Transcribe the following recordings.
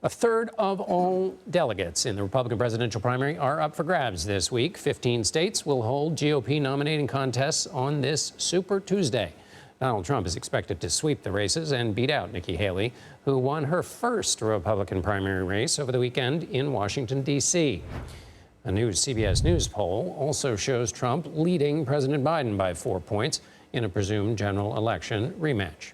A third of all delegates in the Republican presidential primary are up for grabs this week. 15 states will hold GOP nominating contests on this Super Tuesday. Donald Trump is expected to sweep the races and beat out Nikki Haley, who won her first Republican primary race over the weekend in Washington, D.C. A new CBS News poll also shows Trump leading President Biden by 4 points in a presumed general election rematch.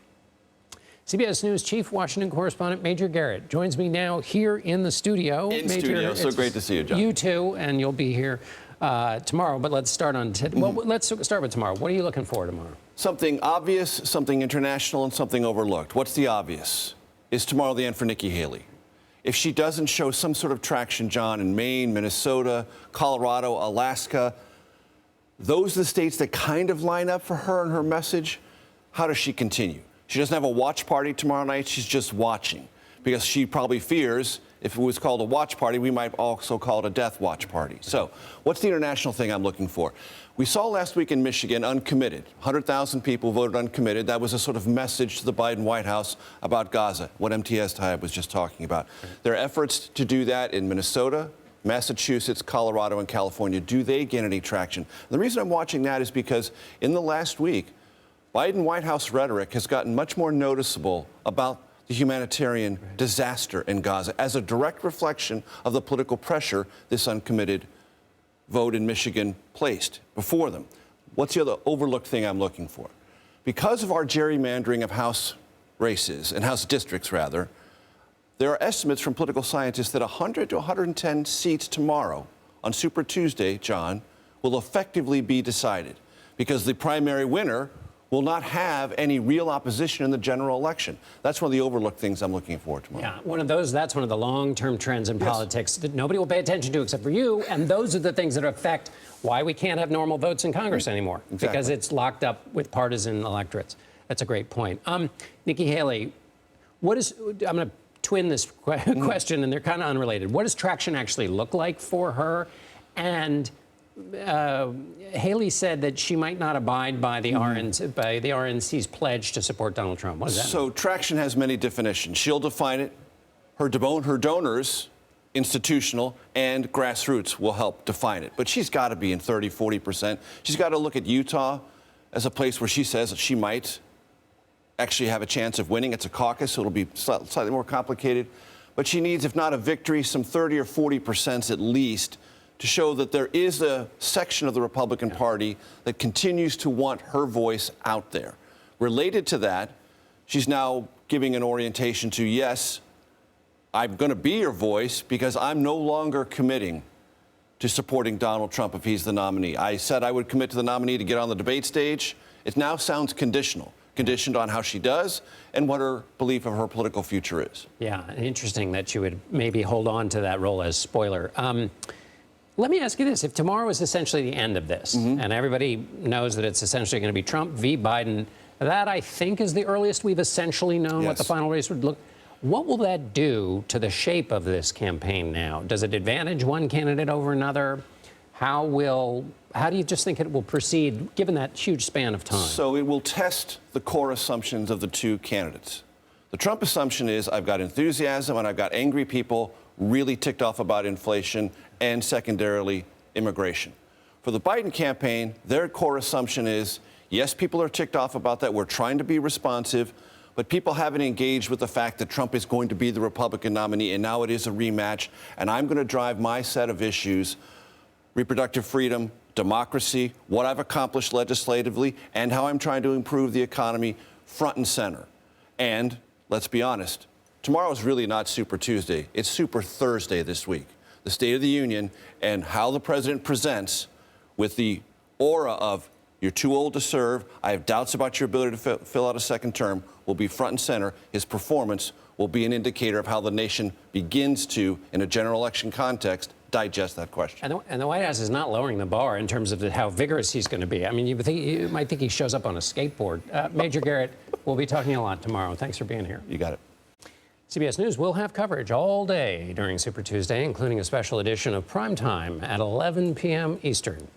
CBS News chief Washington correspondent Major Garrett joins me now here in the studio. Major, so great to see you, John. You too, and you'll be here tomorrow. But let's start on well, let's start with tomorrow. What are you looking for tomorrow? Something obvious, something international, and something overlooked. What's the obvious? Is tomorrow the end for Nikki Haley? If she doesn't show some sort of traction, John, in Maine, Minnesota, Colorado, Alaska, those are the states that kind of line up for her and her message. How does she continue? She doesn't have a watch party tomorrow night. She's just watching, because she probably fears if it was called a watch party, we might also call it a death watch party. So what's the international thing I'm looking for? We saw last week in Michigan, uncommitted. 100,000 people voted uncommitted. That was a sort of message to the Biden White House about Gaza, what MTS Taib was just talking about. There are efforts to do that in Minnesota, Massachusetts, Colorado, and California. Do they gain any traction? The reason I'm watching that is because in the last week, Biden White House rhetoric has gotten much more noticeable about the humanitarian disaster in Gaza as a direct reflection of the political pressure this uncommitted vote in Michigan placed before them. What's the other overlooked thing I'm looking for? Because of our gerrymandering of House races, and House districts rather, there are estimates from political scientists that 100 to 110 seats tomorrow on Super Tuesday, John, will effectively be decided, because the primary winner will not have any real opposition in the general election. That's one of the overlooked things I'm looking for tomorrow. Yeah, that's one of the long-term trends in politics that nobody will pay attention to except for you, and those are the things that affect why we can't have normal votes in Congress anymore, because it's locked up with partisan electorates. That's a great point. Nikki Haley, I'm going to twin this question, and they're kind of unrelated. What does traction actually look like for her? And Haley said that she might not abide by the RNC's pledge to support Donald Trump. What does that mean? So traction has many definitions. She'll define it. Her donors, institutional and grassroots, will help define it. But she's got to be in 30, 40%. She's got to look at Utah as a place where she says that she might actually have a chance of winning. It's a caucus, so it'll be slightly more complicated. But she needs, if not a victory, some 30 or 40% at least, to show that there is a section of the Republican Party that continues to want her voice out there. Related to that, she's now giving an orientation to, yes, I'm going to be your voice because I'm no longer committing to supporting Donald Trump if he's the nominee. I said I would commit to the nominee to get on the debate stage. It now sounds conditioned on how she does and what her belief of her political future is. Yeah, interesting that she would maybe hold on to that role as spoiler. Let me ask you this. If tomorrow is essentially the end of this, and everybody knows that it's essentially going to be Trump v. Biden, that I think is the earliest we've essentially known what the final race would look. What will that do to the shape of this campaign now? Does it advantage one candidate over another? How do you just think it will proceed, given that huge span of time? So it will test the core assumptions of the two candidates. The Trump assumption is I've got enthusiasm and I've got angry people really ticked off about inflation and secondarily immigration. For the Biden campaign, their core assumption is, yes, people are ticked off about that. We're trying to be responsive, but people haven't engaged with the fact that Trump is going to be the Republican nominee, and now it is a rematch, and I'm going to drive my set of issues, reproductive freedom, democracy, what I've accomplished legislatively, and how I'm trying to improve the economy front and center. And let's be honest, tomorrow is really not Super Tuesday. It's Super Thursday this week. The State of the Union and how the president presents with the aura of you're too old to serve, I have doubts about your ability to fill out a second term, will be front and center. His performance will be an indicator of how the nation begins to, in a general election context, digest that question. And the White House is not lowering the bar in terms of how vigorous he's going to be. I mean, you might think he shows up on a skateboard. Major Garrett, we'll be talking a lot tomorrow. Thanks for being here. You got it. CBS News will have coverage all day during Super Tuesday, including a special edition of Primetime at 11 p.m. Eastern.